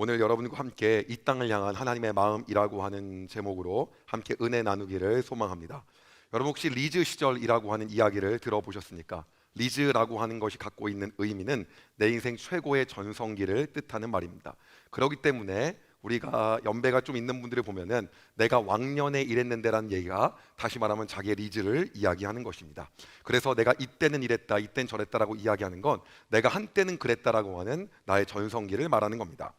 오늘 여러분과 함께 이 땅을 향한 하나님의 마음이라고 하는 제목으로 함께 은혜 나누기를 소망합니다. 여러분 혹시 리즈 시절이라고 하는 이야기를 들어보셨습니까? 리즈라고 하는 것이 갖고 있는 의미는 내 인생 최고의 전성기를 뜻하는 말입니다. 그렇기 때문에 우리가 연배가 좀 있는 분들을 보면은 내가 왕년에 이랬는데라는 얘기가 다시 말하면 자기의 리즈를 이야기하는 것입니다. 그래서 내가 이때는 이랬다, 이땐 저랬다라고 이야기하는 건 내가 한때는 그랬다라고 하는 나의 전성기를 말하는 겁니다.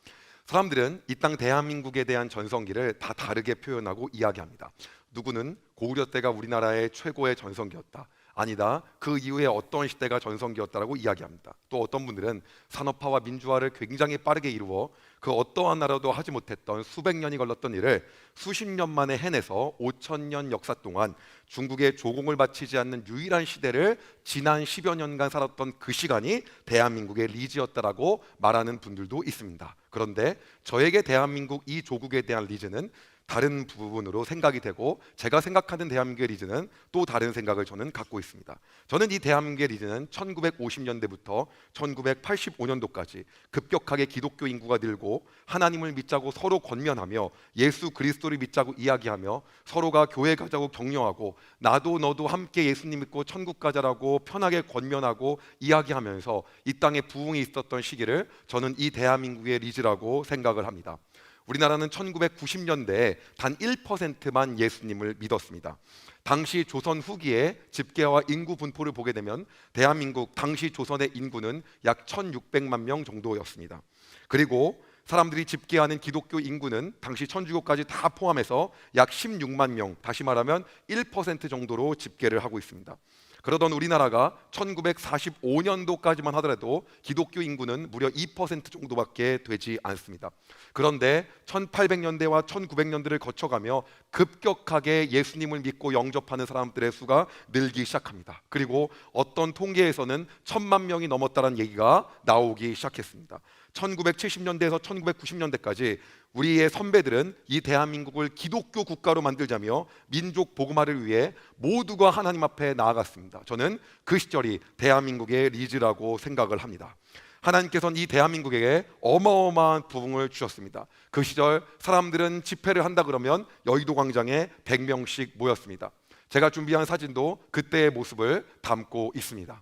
사람들은 이 땅 대한민국에 대한 전성기를 다 다르게 표현하고 이야기합니다. 누구는 고구려 때가 우리나라의 최고의 전성기였다. 아니다. 그 이후에 어떤 시대가 전성기였다라고 이야기합니다. 또 어떤 분들은 산업화와 민주화를 굉장히 빠르게 이루어 그 어떠한 나라도 하지 못했던 수백 년이 걸렸던 일을 수십 년 만에 해내서 5,000년 역사 동안 중국에 조공을 바치지 않는 유일한 시대를 지난 10여 년간 살았던 그 시간이 대한민국의 리즈였다라고 말하는 분들도 있습니다. 그런데 저에게 대한민국 이 조국에 대한 리즈는 다른 부분으로 생각이 되고, 제가 생각하는 대한민국의 리즈는 또 다른 생각을 저는 갖고 있습니다. 저는 이 대한민국의 리즈는 1950년대부터 1985년도까지 급격하게 기독교 인구가 늘고 하나님을 믿자고 서로 권면하며 예수 그리스도를 믿자고 이야기하며 서로가 교회 가자고 격려하고 나도 너도 함께 예수님 믿고 천국 가자라고 편하게 권면하고 이야기하면서 이 땅에 부흥이 있었던 시기를 저는 이 대한민국의 리즈라고 생각을 합니다. 우리나라는 1990년대에 단 1%만 예수님을 믿었습니다. 당시 조선 후기에 집계와 인구 분포를 보게 되면 대한민국 당시 조선의 인구는 약 1,600만 명 정도였습니다. 그리고 사람들이 집계하는 기독교 인구는 당시 천주교까지 다 포함해서 약 16만 명, 다시 말하면 1% 정도로 집계를 하고 있습니다. 그러던 우리나라가 1945년도까지만 하더라도 기독교 인구는 무려 2% 정도밖에 되지 않습니다. 그런데 1800년대와 1900년대를 거쳐가며 급격하게 예수님을 믿고 영접하는 사람들의 수가 늘기 시작합니다. 그리고 어떤 통계에서는 1,000만 명이 넘었다는 얘기가 나오기 시작했습니다. 1970년대에서 1990년대까지 우리의 선배들은 이 대한민국을 기독교 국가로 만들자며 민족 복음화를 위해 모두가 하나님 앞에 나아갔습니다. 저는 그 시절이 대한민국의 리즈라고 생각을 합니다. 하나님께서는 이 대한민국에게 어마어마한 부흥을 주셨습니다. 그 시절 사람들은 집회를 한다 그러면 여의도 광장에 100명씩 모였습니다. 제가 준비한 사진도 그때의 모습을 담고 있습니다.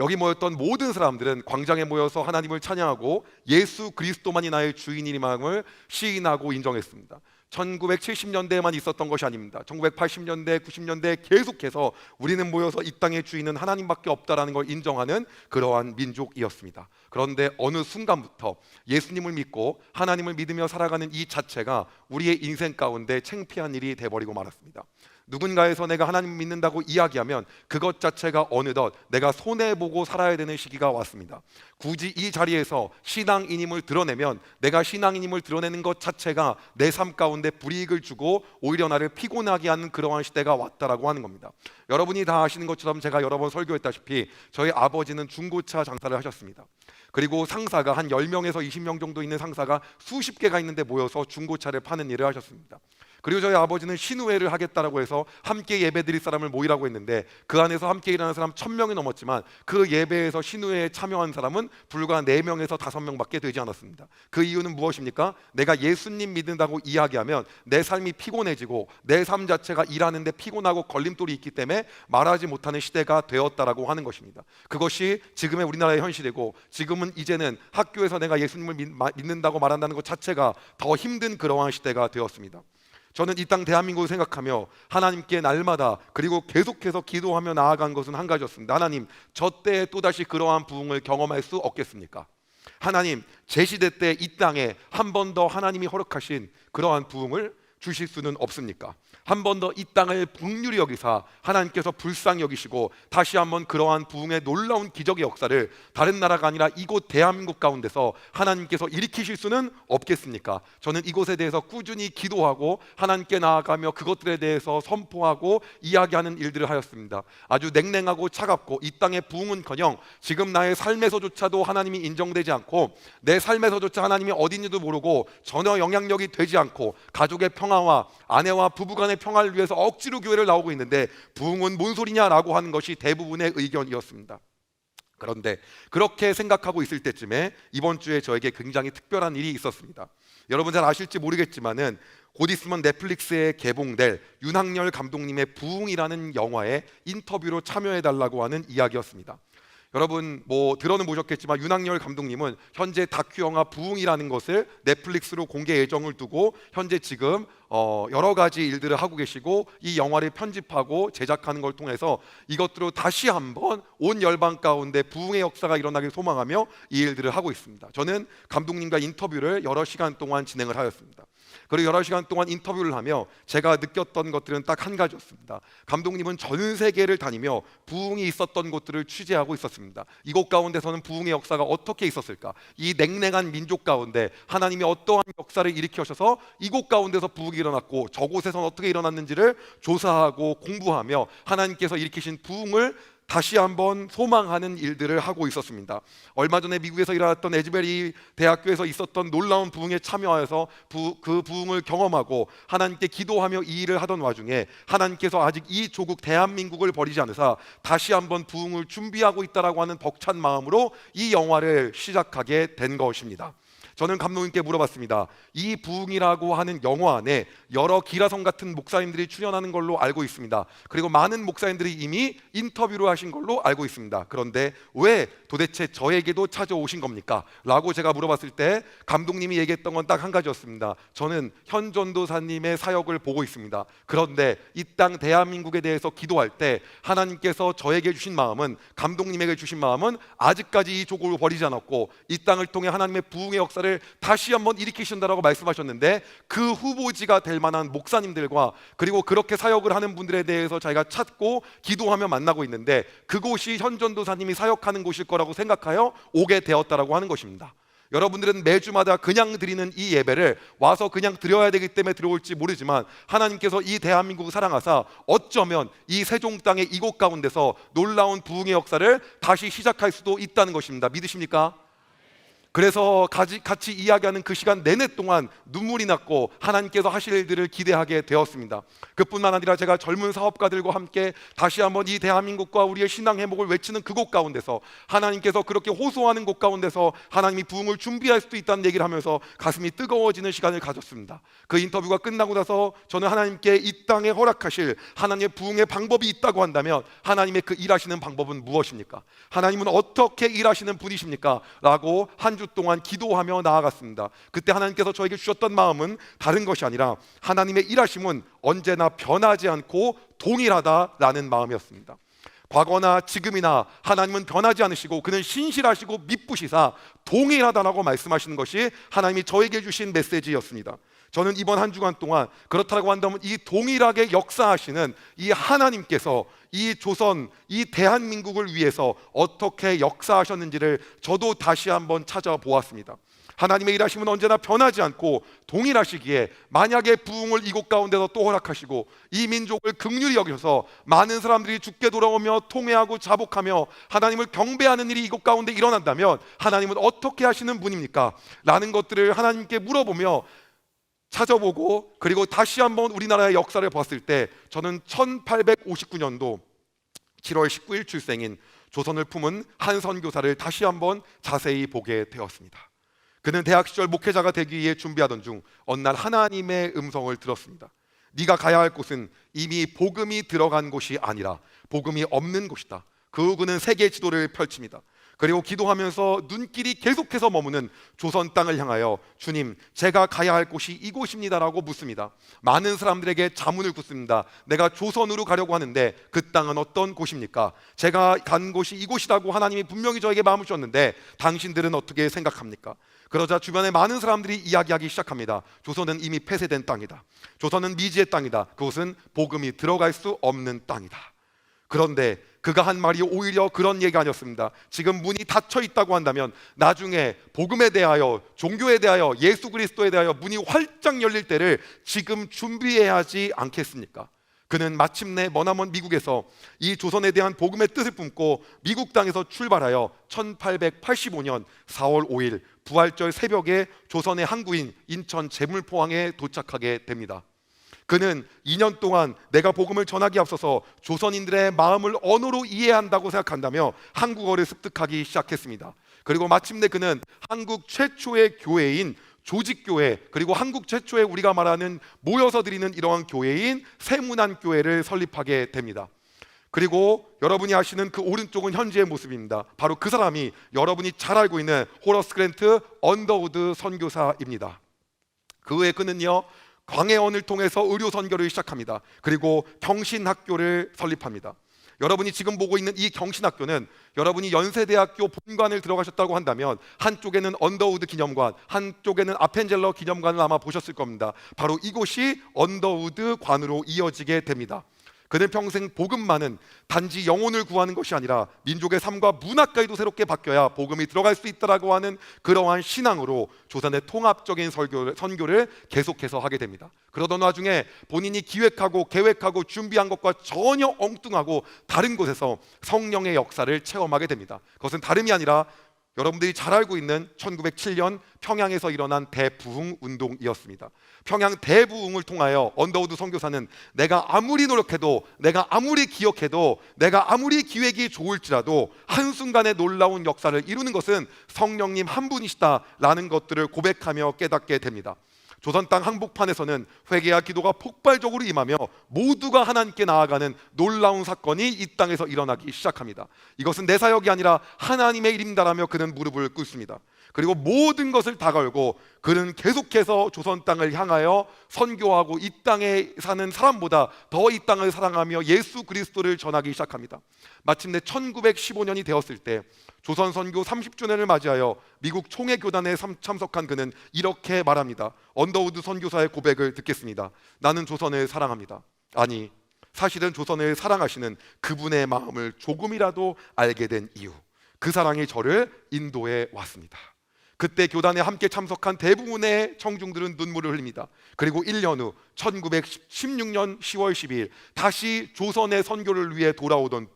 여기 모였던 모든 사람들은 광장에 모여서 하나님을 찬양하고 예수 그리스도만이 나의 주인이임을 시인하고 인정했습니다. 1970년대에만 있었던 것이 아닙니다. 1980년대, 90년대 계속해서 우리는 모여서 이 땅의 주인은 하나님밖에 없다라는 걸 인정하는 그러한 민족이었습니다. 그런데 어느 순간부터 예수님을 믿고 하나님을 믿으며 살아가는 이 자체가 우리의 인생 가운데 창피한 일이 돼버리고 말았습니다. 누군가에서 내가 하나님 믿는다고 이야기하면 그것 자체가 어느덧 내가 손해보고 살아야 되는 시기가 왔습니다. 굳이 이 자리에서 신앙인임을 드러내면 내가 신앙인임을 드러내는 것 자체가 내 삶 가운데 불이익을 주고 오히려 나를 피곤하게 하는 그러한 시대가 왔다라고 하는 겁니다. 여러분이 다 아시는 것처럼 제가 여러 번 설교했다시피 저희 아버지는 중고차 장사를 하셨습니다. 그리고 상사가 한 10명에서 20명 정도 있는 상사가 수십 개가 있는데 모여서 중고차를 파는 일을 하셨습니다. 그리고 저희 아버지는 신우회를 하겠다라고 해서 함께 예배드릴 사람을 모이라고 했는데 그 안에서 함께 일하는 사람 1,000명이 넘었지만 그 예배에서 신우회에 참여한 사람은 불과 4명에서 5명밖에 되지 않았습니다. 그 이유는 무엇입니까? 내가 예수님 믿는다고 이야기하면 내 삶이 피곤해지고 내 삶 자체가 일하는데 피곤하고 걸림돌이 있기 때문에 말하지 못하는 시대가 되었다라고 하는 것입니다. 그것이 지금의 우리나라의 현실이고 지금은 이제는 학교에서 내가 예수님을 믿는다고 말한다는 것 자체가 더 힘든 그러한 시대가 되었습니다. 저는 이 땅 대한민국을 생각하며 하나님께 날마다 그리고 계속해서 기도하며 나아간 것은 한 가지였습니다. 하나님, 저 때에 또다시 그러한 부흥을 경험할 수 없겠습니까? 하나님, 제 시대 때 이 땅에 한 번 더 하나님이 허락하신 그러한 부흥을 주실 수는 없습니까? 한 번 더 이 땅을 긍휼히 여기사 하나님께서 불쌍히 여기시고 다시 한번 그러한 부흥의 놀라운 기적의 역사를 다른 나라가 아니라 이곳 대한민국 가운데서 하나님께서 일으키실 수는 없겠습니까? 저는 이곳에 대해서 꾸준히 기도하고 하나님께 나아가며 그것들에 대해서 선포하고 이야기하는 일들을 하였습니다. 아주 냉랭하고 차갑고 이 땅의 부흥은커녕 지금 나의 삶에서조차도 하나님이 인정되지 않고 내 삶에서조차 하나님이 어딘지도 모르고 전혀 영향력이 되지 않고 가족의 평화와 아내와 부부간의 평화를 위해서 억지로 교회를 나오고 있는데 부흥은 뭔 소리냐라고 하는 것이 대부분의 의견이었습니다. 그런데 그렇게 생각하고 있을 때쯤에 이번 주에 저에게 굉장히 특별한 일이 있었습니다. 여러분 잘 아실지 모르겠지만은 곧 있으면 넷플릭스에 개봉될 윤학열 감독님의 부흥이라는 영화에 인터뷰로 참여해달라고 하는 이야기였습니다. 여러분 뭐 들어는 보셨겠지만 윤학열 감독님은 현재 다큐 영화 부흥이라는 것을 넷플릭스로 공개 예정을 두고 현재 지금 여러 가지 일들을 하고 계시고 이 영화를 편집하고 제작하는 걸 통해서 이것들로 다시 한번 온 열방 가운데 부흥의 역사가 일어나길 소망하며 이 일들을 하고 있습니다. 저는 감독님과 인터뷰를 여러 시간 동안 진행을 하였습니다. 그리고 여러 시간 동안 인터뷰를 하며 제가 느꼈던 것들은 딱 한 가지였습니다. 감독님은 전 세계를 다니며 부흥이 있었던 곳들을 취재하고 있었습니다. 이곳 가운데서는 부흥의 역사가 어떻게 있었을까? 이 냉랭한 민족 가운데 하나님이 어떠한 역사를 일으키셔서 이곳 가운데서 부흥이 일어났고 저곳에서는 어떻게 일어났는지를 조사하고 공부하며 하나님께서 일으키신 부흥을 다시 한번 소망하는 일들을 하고 있었습니다. 얼마 전에 미국에서 일어났던 에즈베리 대학교에서 있었던 놀라운 부흥에 참여하여서 그 부흥을 경험하고 하나님께 기도하며 이 일을 하던 와중에 하나님께서 아직 이 조국 대한민국을 버리지 않으사 다시 한번 부흥을 준비하고 있다라고 하는 벅찬 마음으로 이 영화를 시작하게 된 것입니다. 저는 감독님께 물어봤습니다. 이 부흥이라고 하는 영화 안에 여러 기라성 같은 목사님들이 출연하는 걸로 알고 있습니다. 그리고 많은 목사님들이 이미 인터뷰를 하신 걸로 알고 있습니다. 그런데 왜 도대체 저에게도 찾아오신 겁니까? 라고 제가 물어봤을 때 감독님이 얘기했던 건 딱 한 가지였습니다. 저는 현 전도사님의 사역을 보고 있습니다. 그런데 이 땅 대한민국에 대해서 기도할 때 하나님께서 저에게 주신 마음은, 감독님에게 주신 마음은 아직까지 이 조국을 버리지 않았고 이 땅을 통해 하나님의 부흥의 역사를 다시 한번 일으키신다라고 말씀하셨는데 그 후보지가 될 만한 목사님들과 그리고 그렇게 사역을 하는 분들에 대해서 자기가 찾고 기도하며 만나고 있는데 그곳이 현 전도사님이 사역하는 곳일 거라고 생각하여 오게 되었다라고 하는 것입니다. 여러분들은 매주마다 그냥 드리는 이 예배를 와서 그냥 드려야 되기 때문에 들어올지 모르지만 하나님께서 이 대한민국을 사랑하사 어쩌면 이 세종 땅의 이곳 가운데서 놀라운 부흥의 역사를 다시 시작할 수도 있다는 것입니다. 믿으십니까? 그래서 같이 이야기하는 그 시간 내내 동안 눈물이 났고 하나님께서 하실 일들을 기대하게 되었습니다. 그뿐만 아니라 제가 젊은 사업가들과 함께 다시 한번 이 대한민국과 우리의 신앙 회복을 외치는 그곳 가운데서 하나님께서 그렇게 호소하는 곳 가운데서 하나님이 부흥을 준비할 수도 있다는 얘기를 하면서 가슴이 뜨거워지는 시간을 가졌습니다. 그 인터뷰가 끝나고 나서 저는 하나님께 이 땅에 허락하실 하나님의 부흥의 방법이 있다고 한다면 하나님의 그 일하시는 방법은 무엇입니까? 하나님은 어떻게 일하시는 분이십니까? 라고 한 주 동안 기도하며 나아갔습니다. 그때 하나님께서 저에게 주셨던 마음은 다른 것이 아니라 하나님의 일하심은 언제나 변하지 않고 동일하다라는 마음이었습니다. 과거나 지금이나 하나님은 변하지 않으시고 그는 신실하시고 미쁘시사 동일하다라고 말씀하시는 것이 하나님이 저에게 주신 메시지였습니다. 저는 이번 한 주간 동안 그렇다고 한다면 이 동일하게 역사하시는 이 하나님께서 이 조선, 이 대한민국을 위해서 어떻게 역사하셨는지를 저도 다시 한번 찾아보았습니다. 하나님의 일하심은 언제나 변하지 않고 동일하시기에 만약에 부흥을 이곳 가운데서 또 허락하시고 이 민족을 긍휼히 여기셔서 많은 사람들이 죽게 돌아오며 통회하고 자복하며 하나님을 경배하는 일이 이곳 가운데 일어난다면 하나님은 어떻게 하시는 분입니까? 라는 것들을 하나님께 물어보며 찾아보고 그리고 다시 한번 우리나라의 역사를 봤을 때 저는 1859년도 7월 19일 출생인 조선을 품은 한 선교사를 다시 한번 자세히 보게 되었습니다. 그는 대학 시절 목회자가 되기 위해 준비하던 중 어느 날 하나님의 음성을 들었습니다. 네가 가야 할 곳은 이미 복음이 들어간 곳이 아니라 복음이 없는 곳이다. 그 후 그는 세계 지도를 펼칩니다. 그리고 기도하면서 눈길이 계속해서 머무는 조선 땅을 향하여 주님, 제가 가야 할 곳이 이곳입니다라고 묻습니다. 많은 사람들에게 자문을 묻습니다. 내가 조선으로 가려고 하는데 그 땅은 어떤 곳입니까? 제가 간 곳이 이곳이라고 하나님이 분명히 저에게 마음을 주셨는데 당신들은 어떻게 생각합니까? 그러자 주변에 많은 사람들이 이야기하기 시작합니다. 조선은 이미 폐쇄된 땅이다. 조선은 미지의 땅이다. 그곳은 복음이 들어갈 수 없는 땅이다. 그런데 그가 한 말이 오히려 그런 얘기가 아니었습니다. 지금 문이 닫혀 있다고 한다면 나중에 복음에 대하여, 종교에 대하여, 예수 그리스도에 대하여 문이 활짝 열릴 때를 지금 준비해야 하지 않겠습니까? 그는 마침내 머나먼 미국에서 이 조선에 대한 복음의 뜻을 품고 미국 땅에서 출발하여 1885년 4월 5일 부활절 새벽에 조선의 항구인 인천 제물포항에 도착하게 됩니다. 그는 2년 동안 내가 복음을 전하기 앞서서 조선인들의 마음을 언어로 이해한다고 생각한다며 한국어를 습득하기 시작했습니다. 그리고 마침내 그는 한국 최초의 교회인 조직교회, 그리고 한국 최초의 우리가 말하는 모여서 드리는 이러한 교회인 세문안교회를 설립하게 됩니다. 그리고 여러분이 아시는 그 오른쪽은 현재의 모습입니다. 바로 그 사람이 여러분이 잘 알고 있는 호러스 그랜트 언더우드 선교사입니다. 그 후에 그는요, 광해원을 통해서 의료 선교를 시작합니다. 그리고 경신학교를 설립합니다. 여러분이 지금 보고 있는 이 경신학교는 여러분이 연세대학교 본관을 들어가셨다고 한다면 한쪽에는 언더우드 기념관, 한쪽에는 아펜젤러 기념관을 아마 보셨을 겁니다. 바로 이곳이 언더우드 관으로 이어지게 됩니다. 그는 평생 복음만은 단지 영혼을 구하는 것이 아니라 민족의 삶과 문화까지도 새롭게 바뀌어야 복음이 들어갈 수 있다라고 하는 그러한 신앙으로 조선의 통합적인 선교를 계속해서 하게 됩니다. 그러던 와중에 본인이 기획하고 계획하고 준비한 것과 전혀 엉뚱하고 다른 곳에서 성령의 역사를 체험하게 됩니다. 그것은 다름이 아니라 여러분들이 잘 알고 있는 1907년 평양에서 일어난 대부흥 운동이었습니다. 평양 대부흥을 통하여 언더우드 선교사는 내가 아무리 노력해도, 내가 아무리 기억해도, 내가 아무리 기획이 좋을지라도 한순간에 놀라운 역사를 이루는 것은 성령님 한 분이시다라는 것들을 고백하며 깨닫게 됩니다. 조선 땅 한복판에서는 회개와 기도가 폭발적으로 임하며 모두가 하나님께 나아가는 놀라운 사건이 이 땅에서 일어나기 시작합니다. 이것은 내 사역이 아니라 하나님의 일입니다라며 그는 무릎을 꿇습니다. 그리고 모든 것을 다 걸고 그는 계속해서 조선 땅을 향하여 선교하고 이 땅에 사는 사람보다 더 이 땅을 사랑하며 예수 그리스도를 전하기 시작합니다. 마침내 1915년이 되었을 때 조선 선교 30주년을 맞이하여 미국 총회교단에 참석한 그는 이렇게 말합니다. 언더우드 선교사의 고백을 듣겠습니다. 나는 조선을 사랑합니다. 아니, 사실은 조선을 사랑하시는 그분의 마음을 조금이라도 알게 된 이유, 그 사랑이 저를 인도해 왔습니다. 그때 교단에 함께 참석한 대부분의 청중들은 눈물을 흘립니다. 그리고 1년 후 1916년 10월 12일 다시 조선의 선교를 위해 돌아오던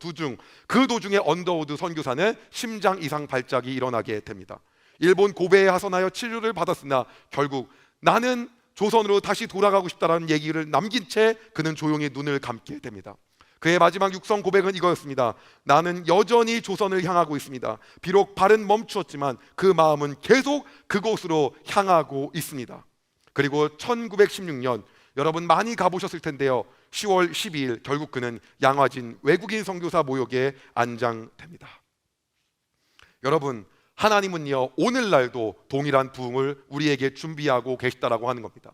그 도중에 언더우드 선교사는 심장 이상 발작이 일어나게 됩니다. 일본 고베에 하선하여 치료를 받았으나 결국 나는 조선으로 다시 돌아가고 싶다라는 얘기를 남긴 채 그는 조용히 눈을 감게 됩니다. 그의 마지막 육성 고백은 이거였습니다. 나는 여전히 조선을 향하고 있습니다. 비록 발은 멈추었지만 그 마음은 계속 그곳으로 향하고 있습니다. 그리고 1916년, 여러분 많이 가보셨을 텐데요, 10월 12일 결국 그는 양화진 외국인 선교사 모욕에 안장됩니다. 여러분, 하나님은요 오늘날도 동일한 부흥을 우리에게 준비하고 계시다라고 하는 겁니다.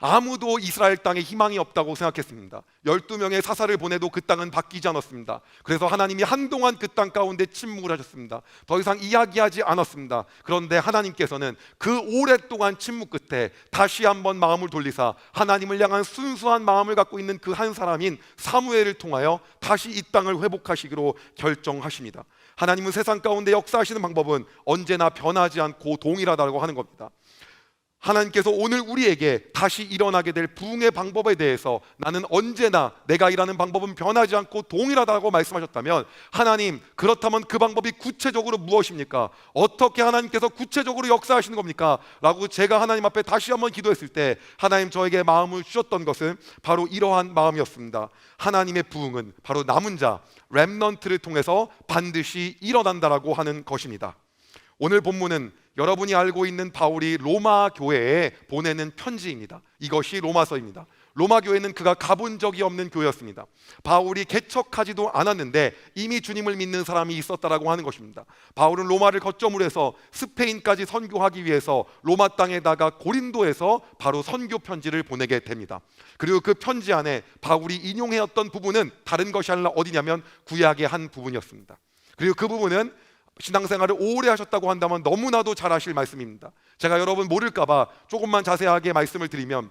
아무도 이스라엘 땅에 희망이 없다고 생각했습니다. 12명의 사사를 보내도 그 땅은 바뀌지 않았습니다. 그래서 하나님이 한동안 그 땅 가운데 침묵을 하셨습니다. 더 이상 이야기하지 않았습니다. 그런데 하나님께서는 그 오랫동안 침묵 끝에 다시 한번 마음을 돌리사 하나님을 향한 순수한 마음을 갖고 있는 그 한 사람인 사무엘을 통하여 다시 이 땅을 회복하시기로 결정하십니다. 하나님은 세상 가운데 역사하시는 방법은 언제나 변하지 않고 동일하다고 하는 겁니다. 하나님께서 오늘 우리에게 다시 일어나게 될 부흥의 방법에 대해서 나는 언제나 내가 일하는 방법은 변하지 않고 동일하다고 말씀하셨다면, 하나님, 그렇다면 그 방법이 구체적으로 무엇입니까? 어떻게 하나님께서 구체적으로 역사하시는 겁니까? 라고 제가 하나님 앞에 다시 한번 기도했을 때 하나님 저에게 마음을 주셨던 것은 바로 이러한 마음이었습니다. 하나님의 부흥은 바로 남은 자, 렘넌트를 통해서 반드시 일어난다라고 하는 것입니다. 오늘 본문은 여러분이 알고 있는 바울이 로마 교회에 보내는 편지입니다. 이것이 로마서입니다. 로마 교회는 그가 가본 적이 없는 교회였습니다. 바울이 개척하지도 않았는데 이미 주님을 믿는 사람이 있었다라고 하는 것입니다. 바울은 로마를 거점으로 해서 스페인까지 선교하기 위해서 로마 땅에다가 고린도에서 바로 선교 편지를 보내게 됩니다. 그리고 그 편지 안에 바울이 인용해왔던 부분은 다른 것이 아니라 어디냐면 구약의 한 부분이었습니다. 그리고 그 부분은 신앙생활을 오래 하셨다고 한다면 너무나도 잘 아실 말씀입니다. 제가 여러분 모를까봐 조금만 자세하게 말씀을 드리면,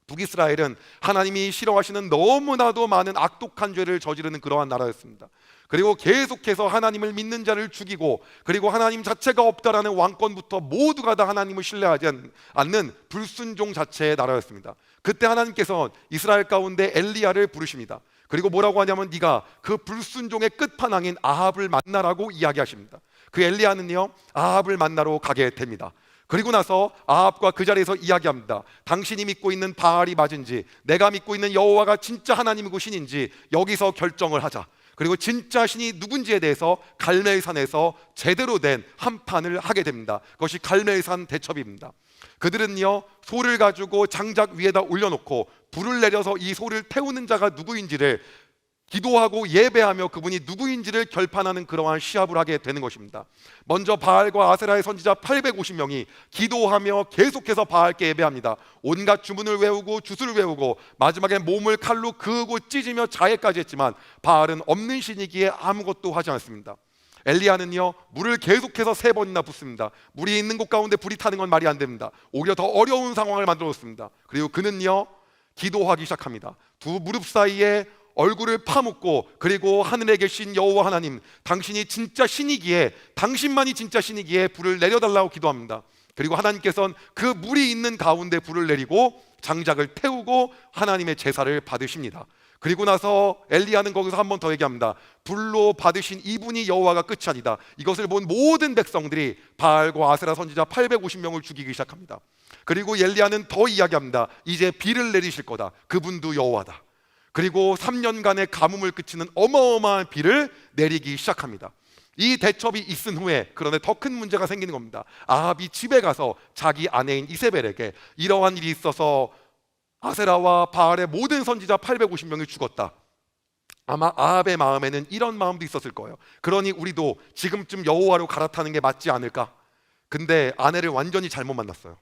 북이스라엘은 하나님이 싫어하시는 너무나도 많은 악독한 죄를 저지르는 그러한 나라였습니다. 그리고 계속해서 하나님을 믿는 자를 죽이고, 그리고 하나님 자체가 없다라는 왕권부터 모두가 다 하나님을 신뢰하지 않는 불순종 자체의 나라였습니다. 그때 하나님께서 이스라엘 가운데 엘리야를 부르십니다. 그리고 뭐라고 하냐면 네가 그 불순종의 끝판왕인 아합을 만나라고 이야기하십니다. 그 엘리야는요 아합을 만나러 가게 됩니다. 그리고 나서 아합과 그 자리에서 이야기합니다. 당신이 믿고 있는 바알이 맞은지, 내가 믿고 있는 여호와가 진짜 하나님이고 신인지 여기서 결정을 하자. 그리고 진짜 신이 누군지에 대해서 갈멜산에서 제대로 된 한판을 하게 됩니다. 그것이 갈멜산 대첩입니다. 그들은요, 소를 가지고 장작 위에다 올려놓고 불을 내려서 이 소를 태우는 자가 누구인지를 기도하고 예배하며 그분이 누구인지를 결판하는 그러한 시합을 하게 되는 것입니다. 먼저 바알과 아세라의 선지자 850명이 기도하며 계속해서 바알께 예배합니다. 온갖 주문을 외우고 주술을 외우고 마지막에 몸을 칼로 그으고 찢으며 자해까지 했지만 바알은 없는 신이기에 아무것도 하지 않습니다. 엘리야는요, 물을 계속해서 3번이나 붓습니다. 물이 있는 곳 가운데 불이 타는 건 말이 안 됩니다. 오히려 더 어려운 상황을 만들어 놓습니다. 그리고 그는요, 기도하기 시작합니다. 두 무릎 사이에 얼굴을 파묻고, 그리고 하늘에 계신 여호와 하나님, 당신이 진짜 신이기에, 당신만이 진짜 신이기에 불을 내려달라고 기도합니다. 그리고 하나님께서는 그 물이 있는 가운데 불을 내리고 장작을 태우고 하나님의 제사를 받으십니다. 그리고 나서 엘리야는 거기서 한 번 더 얘기합니다. 불로 받으신 이분이 여호와가 끝이 아니다. 이것을 본 모든 백성들이 바알과 아세라 선지자 850명을 죽이기 시작합니다. 그리고 엘리야는 더 이야기합니다. 이제 비를 내리실 거다. 그분도 여호와다. 그리고 3년간의 가뭄을 그치는 어마어마한 비를 내리기 시작합니다. 이 대첩이 있은 후에, 그런데 더 큰 문제가 생기는 겁니다. 아합이 집에 가서 자기 아내인 이세벨에게 이러한 일이 있어서 아세라와 바알의 모든 선지자 850명이 죽었다. 아마 아합의 마음에는 이런 마음도 있었을 거예요. 그러니 우리도 지금쯤 여호와로 갈아타는 게 맞지 않을까? 근데 아내를 완전히 잘못 만났어요.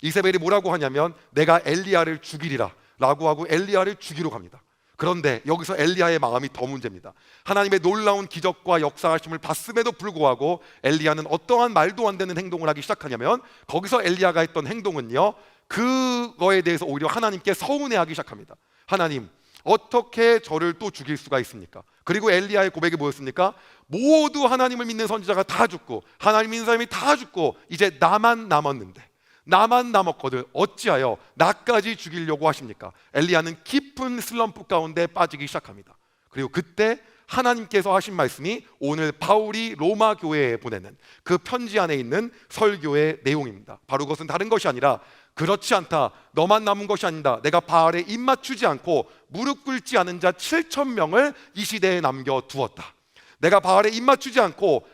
이세벨이 뭐라고 하냐면 내가 엘리야를 죽이리라 라고 하고 엘리야를 죽이러 갑니다. 그런데 여기서 엘리야의 마음이 더 문제입니다. 하나님의 놀라운 기적과 역사하심을 봤음에도 불구하고 엘리야는 어떠한 말도 안 되는 행동을 하기 시작하냐면, 거기서 엘리야가 했던 행동은요, 그거에 대해서 오히려 하나님께 서운해하기 시작합니다. 하나님, 어떻게 저를 또 죽일 수가 있습니까? 그리고 엘리야의 고백이 뭐였습니까? 모두 하나님을 믿는 선지자가 다 죽고 하나님 믿는 사람이 다 죽고 이제 나만 남았는데, 나만 남았거든 어찌하여 나까지 죽이려고 하십니까? 엘리야는 깊은 슬럼프 가운데 빠지기 시작합니다. 그리고 그때 하나님께서 하신 말씀이 오늘 바울이 로마 교회에 보내는 그 편지 안에 있는 설교의 내용입니다. 바로 그것은 다른 것이 아니라, 그렇지 않다, 너만 남은 것이 아니다, 내가 바알에 입 맞추지 않고 무릎 꿇지 않은 자 7,000명을 이 시대에 남겨두었다. 내가 바알에 입 맞추지 않고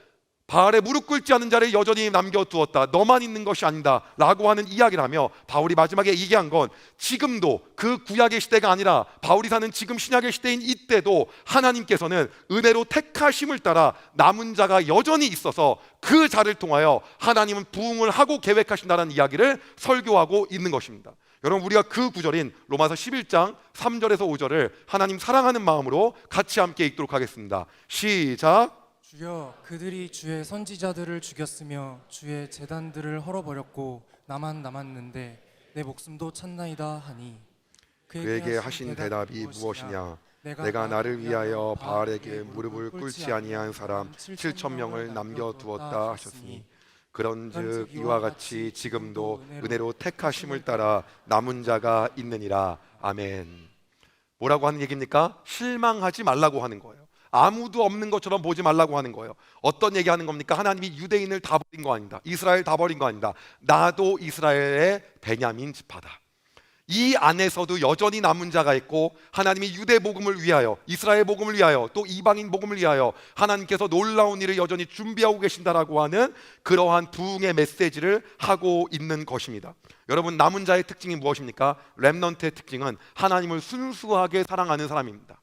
바알에 무릎 꿇지 않은 자를 여전히 남겨두었다. 너만 있는 것이 아니다 라고 하는 이야기를 하며, 바울이 마지막에 얘기한 건 지금도 그 구약의 시대가 아니라 바울이 사는 지금 신약의 시대인 이때도 하나님께서는 은혜로 택하심을 따라 남은 자가 여전히 있어서 그 자를 통하여 하나님은 부흥을 하고 계획하신다는 이야기를 설교하고 있는 것입니다. 여러분, 우리가 그 구절인 로마서 11장 3절에서 5절을 하나님 사랑하는 마음으로 같이 함께 읽도록 하겠습니다. 시작. 주여, 그들이 주의 선지자들을 죽였으며 주의 제단들을 헐어버렸고 나만 남았는데 내 목숨도 찾나이다 하니, 그에게 하신 대답이 무엇이냐? 내가 나를 위하여 바알에게 무릎을 꿇지 아니한 사람 7,000명을 남겨두었다 하셨으니, 그런즉 이와 같이 지금도 은혜로 택하심을 따라 남은 자가 있느니라. 아멘. 뭐라고 하는 얘기입니까? 실망하지 말라고 하는 거예요. 아무도 없는 것처럼 보지 말라고 하는 거예요. 어떤 얘기하는 겁니까? 하나님이 유대인을 다 버린 거 아니다, 이스라엘 다 버린 거 아니다, 나도 이스라엘의 베냐민 지파다. 이 안에서도 여전히 남은 자가 있고, 하나님이 유대 복음을 위하여, 이스라엘 복음을 위하여, 또 이방인 복음을 위하여 하나님께서 놀라운 일을 여전히 준비하고 계신다라고 하는 그러한 부흥의 메시지를 하고 있는 것입니다. 여러분, 남은 자의 특징이 무엇입니까? 렘넌트의 특징은 하나님을 순수하게 사랑하는 사람입니다.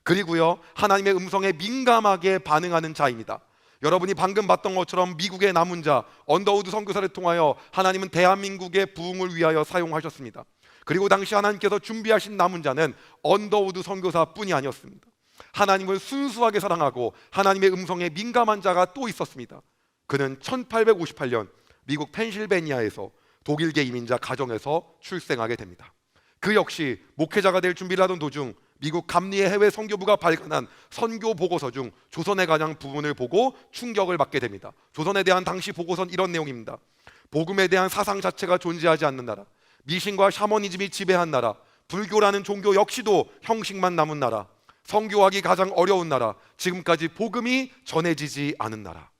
그리고요, 하나님의 음성에 민감하게 반응하는 자입니다. 여러분이 방금 봤던 것처럼 미국의 남은 자 언더우드 선교사를 통하여 하나님은 대한민국의 부흥을 위하여 사용하셨습니다. 그리고 당시 하나님께서 준비하신 남은 자는 언더우드 선교사뿐이 아니었습니다. 하나님을 순수하게 사랑하고 하나님의 음성에 민감한 자가 또 있었습니다. 그는 1858년 미국 펜실베니아에서 독일계 이민자 가정에서 출생하게 됩니다. 그 역시 목회자가 될 준비를 하던 도중 미국 감리의 해외 선교부가 발간한 선교 보고서 중 조선에 관한 부분을 보고 충격을 받게 됩니다. 조선에 대한 당시 보고서는 이런 내용입니다. 복음에 대한 사상 자체가 존재하지 않는 나라, 미신과 샤머니즘이 지배한 나라, 불교라는 종교 역시도 형식만 남은 나라, 선교하기 가장 어려운 나라, 지금까지 복음이 전해지지 않은 나라.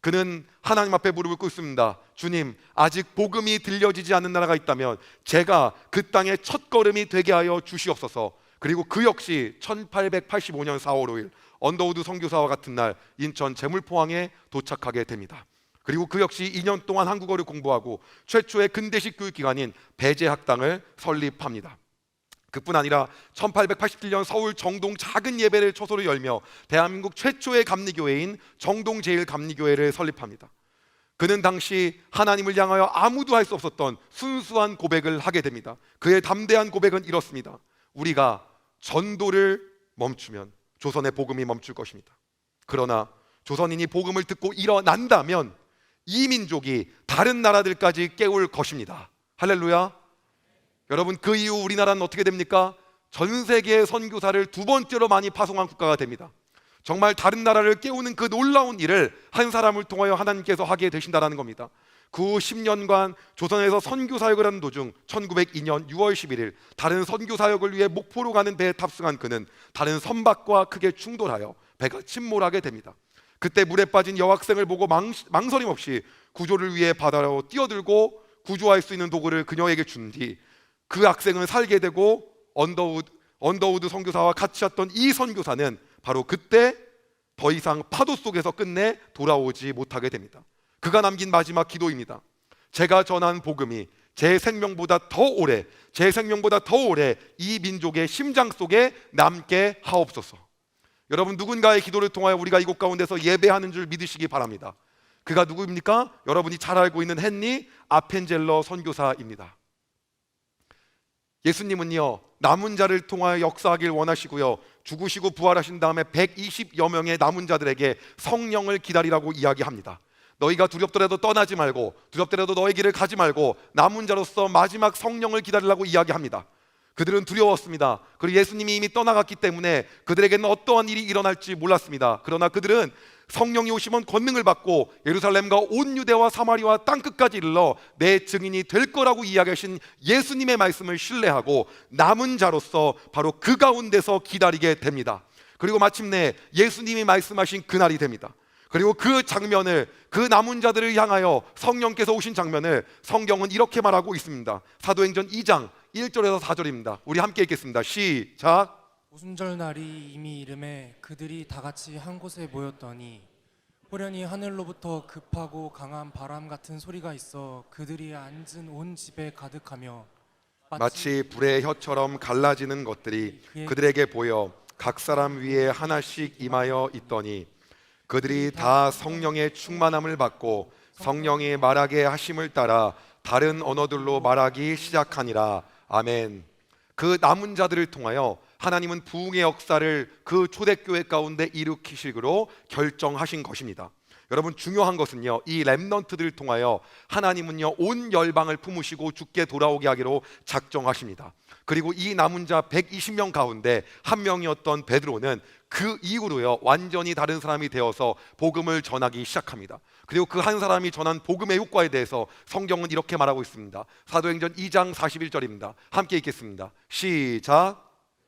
그는 하나님 앞에 무릎을 꿇습니다. 주님, 아직 복음이 들려지지 않는 나라가 있다면 제가 그 땅의 첫걸음이 되게 하여 주시옵소서. 그리고 그 역시 1885년 4월 5일 언더우드 선교사와 같은 날 인천 제물포항에 도착하게 됩니다. 그리고 그 역시 2년 동안 한국어를 공부하고 최초의 근대식 교육기관인 배제학당을 설립합니다. 그뿐 아니라 1887년 서울 정동 작은 예배를 초소로 열며 대한민국 최초의 감리교회인 정동제일감리교회를 설립합니다. 그는 당시 하나님을 향하여 아무도 할 수 없었던 순수한 고백을 하게 됩니다. 그의 담대한 고백은 이렇습니다. 우리가 전도를 멈추면 조선의 복음이 멈출 것입니다. 그러나 조선인이 복음을 듣고 일어난다면 이 민족이 다른 나라들까지 깨울 것입니다. 할렐루야. 여러분, 그 이후 우리나라는 어떻게 됩니까? 전 세계의 선교사를 두 번째로 많이 파송한 국가가 됩니다. 정말 다른 나라를 깨우는 그 놀라운 일을 한 사람을 통하여 하나님께서 하게 되신다는 겁니다. 그 후 10년간 조선에서 선교사역을 하는 도중 1902년 6월 11일 다른 선교사역을 위해 목포로 가는 배에 탑승한 그는 다른 선박과 크게 충돌하여 배가 침몰하게 됩니다. 그때 물에 빠진 여학생을 보고 망설임 없이 구조를 위해 바다로 뛰어들고 구조할 수 있는 도구를 그녀에게 준 뒤 그 학생은 살게 되고 언더우드 선교사와 같이 왔던 이 선교사는 바로 그때 더 이상 파도 속에서 끝내 돌아오지 못하게 됩니다. 그가 남긴 마지막 기도입니다. 제가 전한 복음이 제 생명보다 더 오래 이 민족의 심장 속에 남게 하옵소서. 여러분, 누군가의 기도를 통하여 우리가 이곳 가운데서 예배하는 줄 믿으시기 바랍니다. 그가 누구입니까? 여러분이 잘 알고 있는 헨리 아펜젤러 선교사입니다. 예수님은요, 남은 자를 통하여 역사하길 원하시고요, 죽으시고 부활하신 다음에 120여 명의 남은 자들에게 성령을 기다리라고 이야기합니다. 너희가 두렵더라도 떠나지 말고, 두렵더라도 너의 길을 가지 말고 남은 자로서 마지막 성령을 기다리라고 이야기합니다. 그들은 두려웠습니다. 그리고 예수님이 이미 떠나갔기 때문에 그들에게는 어떠한 일이 일어날지 몰랐습니다. 그러나 그들은 성령이 오시면 권능을 받고 예루살렘과 온 유대와 사마리아 땅끝까지 이르러 내 증인이 될 거라고 이야기하신 예수님의 말씀을 신뢰하고 남은 자로서 바로 그 가운데서 기다리게 됩니다. 그리고 마침내 예수님이 말씀하신 그날이 됩니다. 그리고 그 장면을, 그 남은 자들을 향하여 성령께서 오신 장면을 성경은 이렇게 말하고 있습니다. 사도행전 2장 1절에서 4절입니다. 우리 함께 읽겠습니다. 시작. 오순절 날이 이미 이름에 그들이 다 같이 한 곳에 모였더니 호련히 하늘로부터 급하고 강한 바람 같은 소리가 있어 그들이 앉은 온 집에 가득하며 마치 불의 혀처럼 갈라지는 것들이 그들에게 보여 각 사람 위에 하나씩 임하여 있더니 그들이 다 성령의 충만함을 받고 성령이 말하게 하심을 따라 다른 언어들로 말하기 시작하니라. 아멘. 그 남은 자들을 통하여 하나님은 부흥의 역사를 그 초대교회 가운데 일으키시기로 결정하신 것입니다. 여러분, 중요한 것은요, 이 렘넌트들을 통하여 하나님은요 온 열방을 품으시고 주께 돌아오게 하기로 작정하십니다. 그리고 이 남은 자 120명 가운데 한 명이었던 베드로는 그 이후로요 완전히 다른 사람이 되어서 복음을 전하기 시작합니다. 그리고 그 한 사람이 전한 복음의 효과에 대해서 성경은 이렇게 말하고 있습니다. 사도행전 2장 41절입니다. 함께 읽겠습니다. 시작.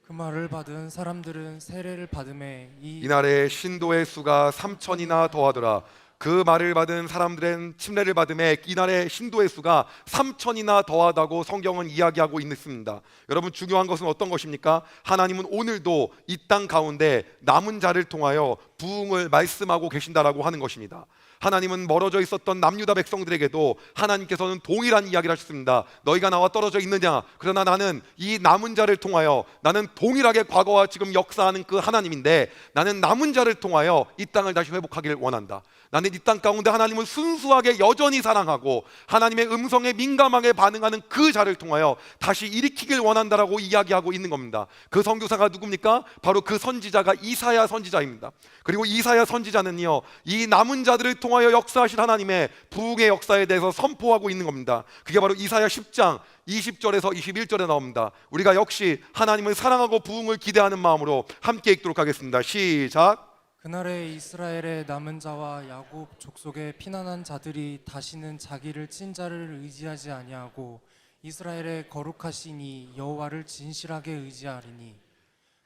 그 말을 받은 사람들은 세례를 받음에 이날에 신도의 수가 3천이나 더하더라. 그 말을 받은 사람들은 침례를 받음에 이날에 신도의 수가 3천이나 더하다고 성경은 이야기하고 있습니다. 여러분, 중요한 것은 어떤 것입니까? 하나님은 오늘도 이 땅 가운데 남은 자를 통하여 부흥을 말씀하고 계신다라고 하는 것입니다. 하나님은 멀어져 있었던 남유다 백성들에게도 하나님께서는 동일한 이야기를 하셨습니다. 너희가 나와 떨어져 있느냐? 그러나 나는 이 남은 자를 통하여, 나는 동일하게 과거와 지금 역사하는 그 하나님인데 나는 남은 자를 통하여 이 땅을 다시 회복하기를 원한다. 나는 이 땅 가운데 하나님을 순수하게 여전히 사랑하고 하나님의 음성에 민감하게 반응하는 그 자를 통하여 다시 일으키길 원한다라고 이야기하고 있는 겁니다. 그 선교사가 누굽니까? 바로 그 선지자가 이사야 선지자입니다. 그리고 이사야 선지자는요 이 남은 자들을 통하여 역사하실 하나님의 부흥의 역사에 대해서 선포하고 있는 겁니다. 그게 바로 이사야 10장 20절에서 21절에 나옵니다. 우리가 역시 하나님을 사랑하고 부흥을 기대하는 마음으로 함께 읽도록 하겠습니다. 시작. 그날에 이스라엘의 남은 자와 야곱 족속의 피난한 자들이 다시는 자기를 친 자를 의지하지 아니하고 이스라엘의 거룩하시니 여호와를 진실하게 의지하리니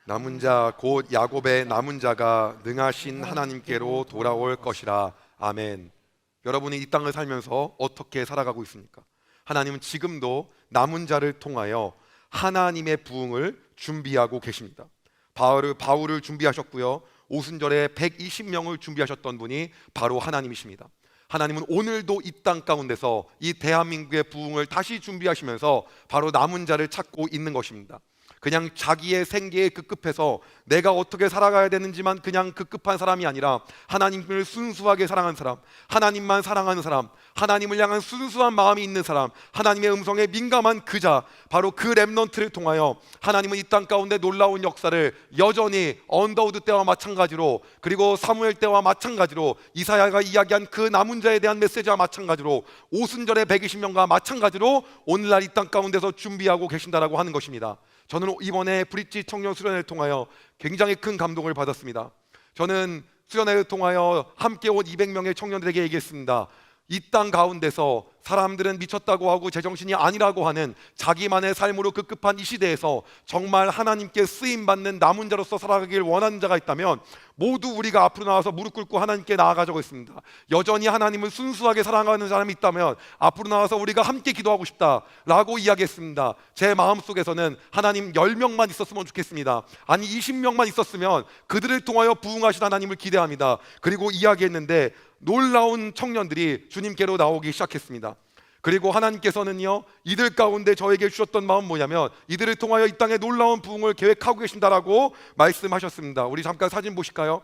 남은 자 곧 야곱의 남은 자가 능하신 하나님께로 돌아올 것이라. 아멘. 여러분이 이 땅을 살면서 어떻게 살아가고 있습니까? 하나님은 지금도 남은 자를 통하여 하나님의 부흥을 준비하고 계십니다. 바울을 준비하셨고요. 오순절에 120명을 준비하셨던 분이 바로 하나님이십니다. 하나님은 오늘도 이 땅 가운데서 이 대한민국의 부흥을 다시 준비하시면서 바로 남은 자를 찾고 있는 것입니다. 그냥 자기의 생계에 급급해서 내가 어떻게 살아가야 되는지만 그냥 급급한 사람이 아니라 하나님을 순수하게 사랑한 사람, 하나님만 사랑하는 사람, 하나님을 향한 순수한 마음이 있는 사람, 하나님의 음성에 민감한 그자, 바로 그 렘넌트를 통하여 하나님은 이 땅 가운데 놀라운 역사를 여전히 언더우드 때와 마찬가지로, 그리고 사무엘 때와 마찬가지로, 이사야가 이야기한 그 남은 자에 대한 메시지와 마찬가지로, 오순절의 120명과 마찬가지로 오늘날 이 땅 가운데서 준비하고 계신다라고 하는 것입니다. 저는 이번에 브릿지 청년 수련회를 통하여 굉장히 큰 감동을 받았습니다. 저는 수련회를 통하여 함께 온 200명의 청년들에게 얘기했습니다. 이 땅 가운데서 사람들은 미쳤다고 하고 제정신이 아니라고 하는 자기만의 삶으로 급급한 이 시대에서 정말 하나님께 쓰임받는 남은 자로서 살아가길 원하는 자가 있다면 모두 우리가 앞으로 나와서 무릎 꿇고 하나님께 나아가자고 했습니다. 여전히 하나님을 순수하게 사랑하는 사람이 있다면 앞으로 나와서 우리가 함께 기도하고 싶다라고 이야기했습니다. 제 마음속에서는 하나님 10명만 있었으면 좋겠습니다. 아니 20명만 있었으면 그들을 통하여 부흥하신 하나님을 기대합니다. 그리고 이야기했는데 놀라운 청년들이 주님께로 나오기 시작했습니다. 그리고 하나님께서는요, 이들 가운데 저에게 주셨던 마음 뭐냐면 이들을 통하여 이 땅에 놀라운 부흥을 계획하고 계신다라고 말씀하셨습니다. 우리 잠깐 사진 보실까요?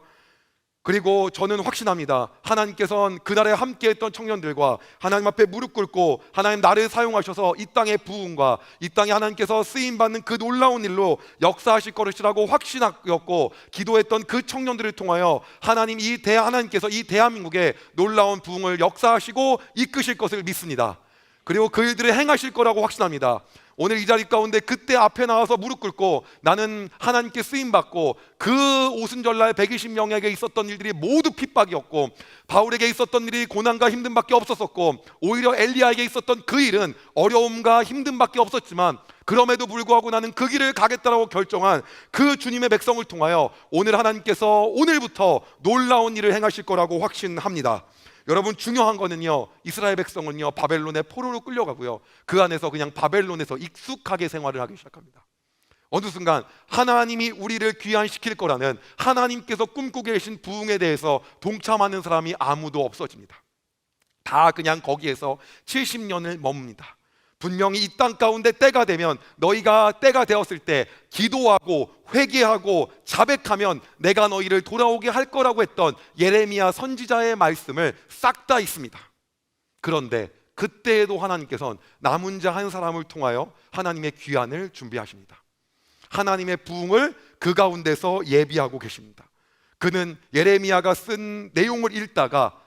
그리고 저는 확신합니다. 하나님께서는 그날에 함께했던 청년들과 하나님 앞에 무릎 꿇고 하나님 나를 사용하셔서 이 땅의 부흥과 이 땅에 하나님께서 쓰임받는 그 놀라운 일로 역사하실 것이라고 확신하였고 기도했던 그 청년들을 통하여 하나님께서 이 대한민국에 놀라운 부흥을 역사하시고 이끄실 것을 믿습니다. 그리고 그 일들을 행하실 거라고 확신합니다. 오늘 이 자리 가운데 그때 앞에 나와서 무릎 꿇고 나는 하나님께 쓰임받고 그 오순절날 120명에게 있었던 일들이 모두 핍박이었고 바울에게 있었던 일이 고난과 힘듦밖에 없었고 오히려 엘리야에게 있었던 그 일은 어려움과 힘듦밖에 없었지만 그럼에도 불구하고 나는 그 길을 가겠다라고 결정한 그 주님의 백성을 통하여 오늘 하나님께서 오늘부터 놀라운 일을 행하실 거라고 확신합니다. 여러분 중요한 거는요, 이스라엘 백성은요 바벨론의 포로로 끌려가고요 그 안에서 그냥 바벨론에서 익숙하게 생활을 하기 시작합니다. 어느 순간 하나님이 우리를 귀환시킬 거라는 하나님께서 꿈꾸고 계신 부흥에 대해서 동참하는 사람이 아무도 없어집니다. 다 그냥 거기에서 70년을 머뭅니다. 분명히 이 땅 가운데 때가 되면 너희가 때가 되었을 때 기도하고 회개하고 자백하면 내가 너희를 돌아오게 할 거라고 했던 예레미야 선지자의 말씀을 싹 다 있습니다. 그런데 그때에도 하나님께서는 남은 자 한 사람을 통하여 하나님의 귀환을 준비하십니다. 하나님의 부흥을 그 가운데서 예비하고 계십니다. 그는 예레미야가 쓴 내용을 읽다가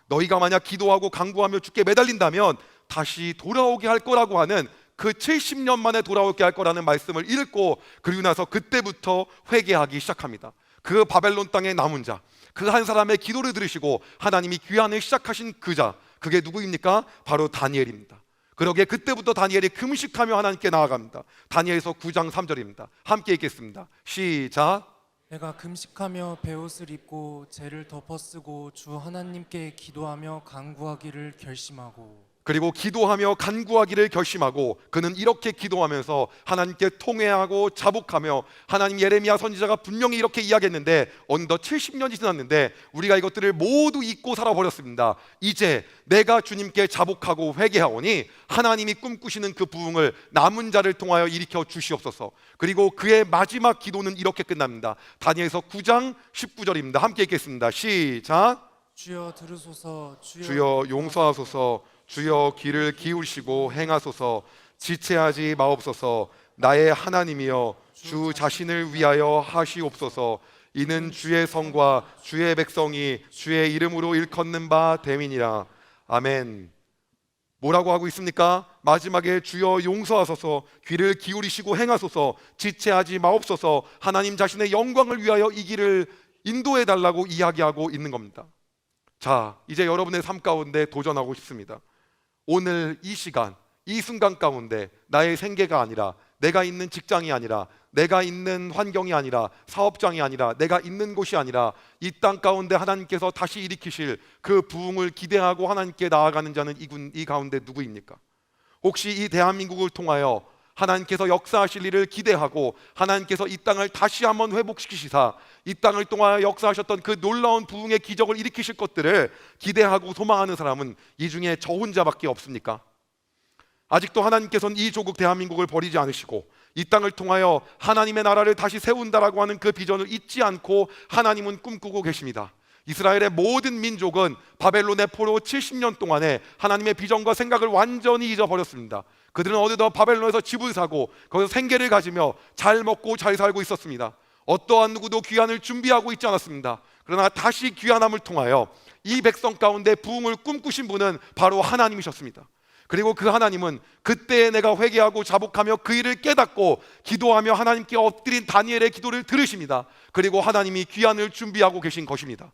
너희가 만약 기도하고 간구하며 주께 매달린다면 다시 돌아오게 할 거라고 하는 그 70년 만에 돌아오게 할 거라는 말씀을 읽고 그리고 나서 그때부터 회개하기 시작합니다. 그 바벨론 땅의 남은 자, 그 한 사람의 기도를 들으시고 하나님이 귀환을 시작하신 그 자, 그게 누구입니까? 바로 다니엘입니다. 그러기에 그때부터 다니엘이 금식하며 하나님께 나아갑니다. 다니엘서 9장 3절입니다. 함께 읽겠습니다. 시작. 내가 금식하며 베옷을 입고 재를 덮어쓰고 주 하나님께 기도하며 간구하기를 결심하고 그리고 기도하며 간구하기를 결심하고 그는 이렇게 기도하면서 하나님께 통회하고 자복하며 하나님 예레미야 선지자가 분명히 이렇게 이야기했는데 어느덧 70년이 지났는데 우리가 이것들을 모두 잊고 살아버렸습니다. 이제 내가 주님께 자복하고 회개하오니 하나님이 꿈꾸시는 그 부흥을 남은 자를 통하여 일으켜 주시옵소서. 그리고 그의 마지막 기도는 이렇게 끝납니다. 다니엘서 9장 19절입니다. 함께 읽겠습니다. 시작. 주여 들으소서, 주여 용서하소서, 주여 귀를 기울이시고 행하소서. 지체하지 마옵소서. 나의 하나님이여 주 자신을 위하여 하시옵소서. 이는 주의 성과 주의 백성이 주의 이름으로 일컫는 바 됨이니라. 아멘. 뭐라고 하고 있습니까? 마지막에 주여 용서하소서, 귀를 기울이시고 행하소서, 지체하지 마옵소서. 하나님 자신의 영광을 위하여 이 길을 인도해 달라고 이야기하고 있는 겁니다. 자, 이제 여러분의 삶 가운데 도전하고 싶습니다. 오늘 이 시간, 이 순간 가운데 나의 생계가 아니라 내가 있는 직장이 아니라, 내가 있는 환경이 아니라, 사업장이 아니라, 내가 있는 곳이 아니라 이 땅 가운데 하나님께서 다시 일으키실 그 부흥을 기대하고 하나님께 나아가는 자는 이 가운데 누구입니까? 혹시 이 대한민국을 통하여 하나님께서 역사하실 일을 기대하고 하나님께서 이 땅을 다시 한번 회복시키시사 이 땅을 통하여 역사하셨던 그 놀라운 부흥의 기적을 일으키실 것들을 기대하고 소망하는 사람은 이 중에 저 혼자밖에 없습니까? 아직도 하나님께서는 이 조국 대한민국을 버리지 않으시고 이 땅을 통하여 하나님의 나라를 다시 세운다라고 하는 그 비전을 잊지 않고 하나님은 꿈꾸고 계십니다. 이스라엘의 모든 민족은 바벨론의 포로 70년 동안에 하나님의 비전과 생각을 완전히 잊어버렸습니다. 그들은 어느덧 바벨론에서 집을 사고 거기서 생계를 가지며 잘 먹고 잘 살고 있었습니다. 어떠한 누구도 귀환을 준비하고 있지 않았습니다. 그러나 다시 귀환함을 통하여 이 백성 가운데 부흥을 꿈꾸신 분은 바로 하나님이셨습니다. 그리고 그 하나님은 그때 내가 회개하고 자복하며 그 일을 깨닫고 기도하며 하나님께 엎드린 다니엘의 기도를 들으십니다. 그리고 하나님이 귀환을 준비하고 계신 것입니다.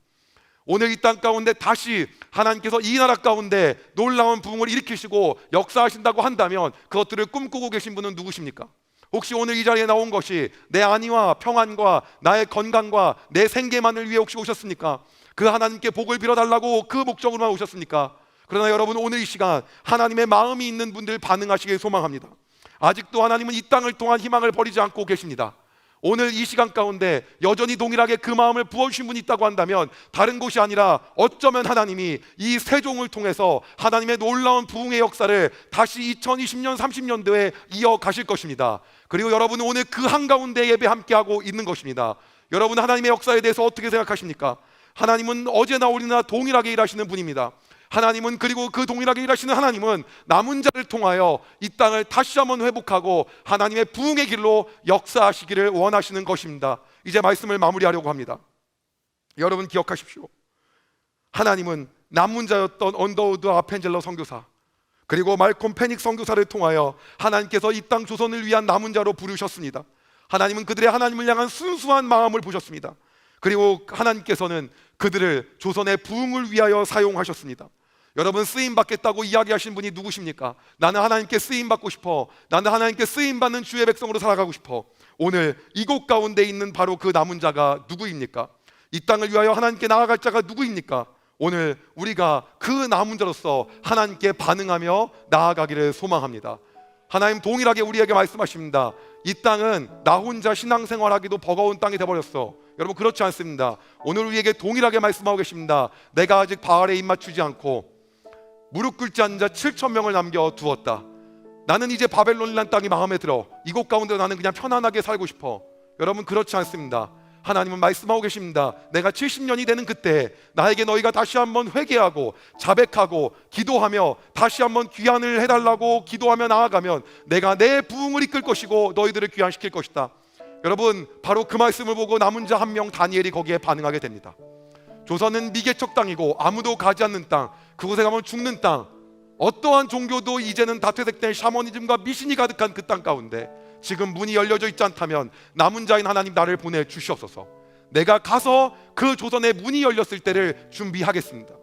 오늘 이 땅 가운데 다시 하나님께서 이 나라 가운데 놀라운 부흥을 일으키시고 역사하신다고 한다면 그것들을 꿈꾸고 계신 분은 누구십니까? 혹시 오늘 이 자리에 나온 것이 내 안위와 평안과 나의 건강과 내 생계만을 위해 혹시 오셨습니까? 그 하나님께 복을 빌어달라고 그 목적으로만 오셨습니까? 그러나 여러분, 오늘 이 시간 하나님의 마음이 있는 분들 반응하시길 소망합니다. 아직도 하나님은 이 땅을 통한 희망을 버리지 않고 계십니다. 오늘 이 시간 가운데 여전히 동일하게 그 마음을 부어주신 분이 있다고 한다면 다른 곳이 아니라 어쩌면 하나님이 이 세종을 통해서 하나님의 놀라운 부흥의 역사를 다시 2020년 30년도에 이어가실 것입니다. 그리고 여러분은 오늘 그 한가운데 예배 함께하고 있는 것입니다. 여러분, 하나님의 역사에 대해서 어떻게 생각하십니까? 하나님은 어제나 오늘이나 동일하게 일하시는 분입니다. 하나님은, 그리고 그 동일하게 일하시는 하나님은 남은 자를 통하여 이 땅을 다시 한번 회복하고 하나님의 부흥의 길로 역사하시기를 원하시는 것입니다. 이제 말씀을 마무리하려고 합니다. 여러분 기억하십시오. 하나님은 남은 자였던 언더우드 아펜젤러 선교사 그리고 말콤 페닉 선교사를 통하여 하나님께서 이 땅 조선을 위한 남은 자로 부르셨습니다. 하나님은 그들의 하나님을 향한 순수한 마음을 보셨습니다. 그리고 하나님께서는 그들을 조선의 부흥을 위하여 사용하셨습니다. 여러분, 쓰임받겠다고 이야기하신 분이 누구십니까? 나는 하나님께 쓰임받고 싶어. 나는 하나님께 쓰임받는 주의 백성으로 살아가고 싶어. 오늘 이곳 가운데 있는 바로 그 남은 자가 누구입니까? 이 땅을 위하여 하나님께 나아갈 자가 누구입니까? 오늘 우리가 그 남은 자로서 하나님께 반응하며 나아가기를 소망합니다. 하나님 동일하게 우리에게 말씀하십니다. 이 땅은 나 혼자 신앙생활하기도 버거운 땅이 되어버렸어. 여러분, 그렇지 않습니다. 오늘 우리에게 동일하게 말씀하고 계십니다. 내가 아직 바알에 입맞추지 않고 무릎 꿇지 않은 자 7,000명을 남겨두었다. 나는 이제 바벨론이라는 땅이 마음에 들어. 이곳 가운데 나는 그냥 편안하게 살고 싶어. 여러분, 그렇지 않습니다. 하나님은 말씀하고 계십니다. 내가 70년이 되는 그때 나에게 너희가 다시 한번 회개하고 자백하고 기도하며 다시 한번 귀환을 해달라고 기도하며 나아가면 내가 내 부흥을 이끌 것이고 너희들을 귀환시킬 것이다. 여러분, 바로 그 말씀을 보고 남은 자 한 명 다니엘이 거기에 반응하게 됩니다. 조선은 미개척 땅이고 아무도 가지 않는 땅, 그곳에 가면 죽는 땅, 어떠한 종교도 이제는 다 퇴색된 샤머니즘과 미신이 가득한 그 땅 가운데 지금 문이 열려져 있지 않다면 남은 자인 하나님 나를 보내주시옵소서. 내가 가서 그 조선의 문이 열렸을 때를 준비하겠습니다.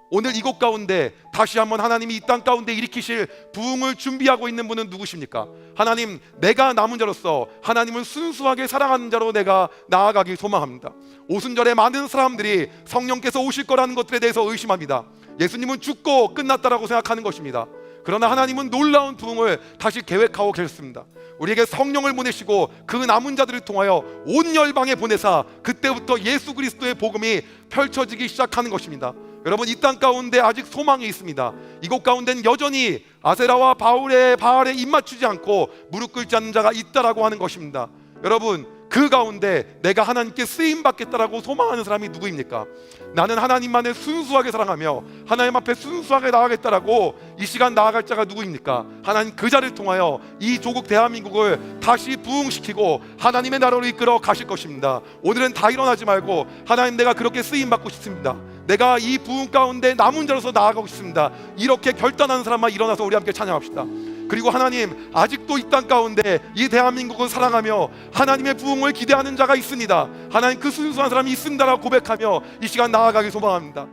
오늘 이곳 가운데 다시 한번 하나님이 이 땅 가운데 일으키실 부흥을 준비하고 있는 분은 누구십니까? 하나님, 내가 남은 자로서 하나님을 순수하게 사랑하는 자로 내가 나아가길 소망합니다. 오순절에 많은 사람들이 성령께서 오실 거라는 것들에 대해서 의심합니다. 예수님은 죽고 끝났다라고 생각하는 것입니다. 그러나 하나님은 놀라운 부흥을 다시 계획하고 계셨습니다. 우리에게 성령을 보내시고 그 남은 자들을 통하여 온 열방에 보내사 그때부터 예수 그리스도의 복음이 펼쳐지기 시작하는 것입니다. 여러분, 이 땅 가운데 아직 소망이 있습니다. 이곳 가운데는 여전히 아세라와 바알에 입맞추지 않고 무릎 꿇지 않는 자가 있다라고 하는 것입니다. 여러분, 그 가운데 내가 하나님께 쓰임받겠다라고 소망하는 사람이 누구입니까? 나는 하나님만을 순수하게 사랑하며 하나님 앞에 순수하게 나아가겠다라고 이 시간 나아갈 자가 누구입니까? 하나님 그 자를 통하여 이 조국 대한민국을 다시 부흥시키고 하나님의 나라로 이끌어 가실 것입니다. 오늘은 다 일어나지 말고 하나님, 내가 그렇게 쓰임받고 싶습니다. 내가 이 부흥 가운데 남은 자로서 나아가고 싶습니다. 이렇게 결단하는 사람만 일어나서 우리 함께 찬양합시다. 그리고 하나님, 아직도 이 땅 가운데 이 대한민국을 사랑하며 하나님의 부흥을 기대하는 자가 있습니다. 하나님, 그 순수한 사람이 있습니다라고 고백하며 이 시간 나아가길 소망합니다.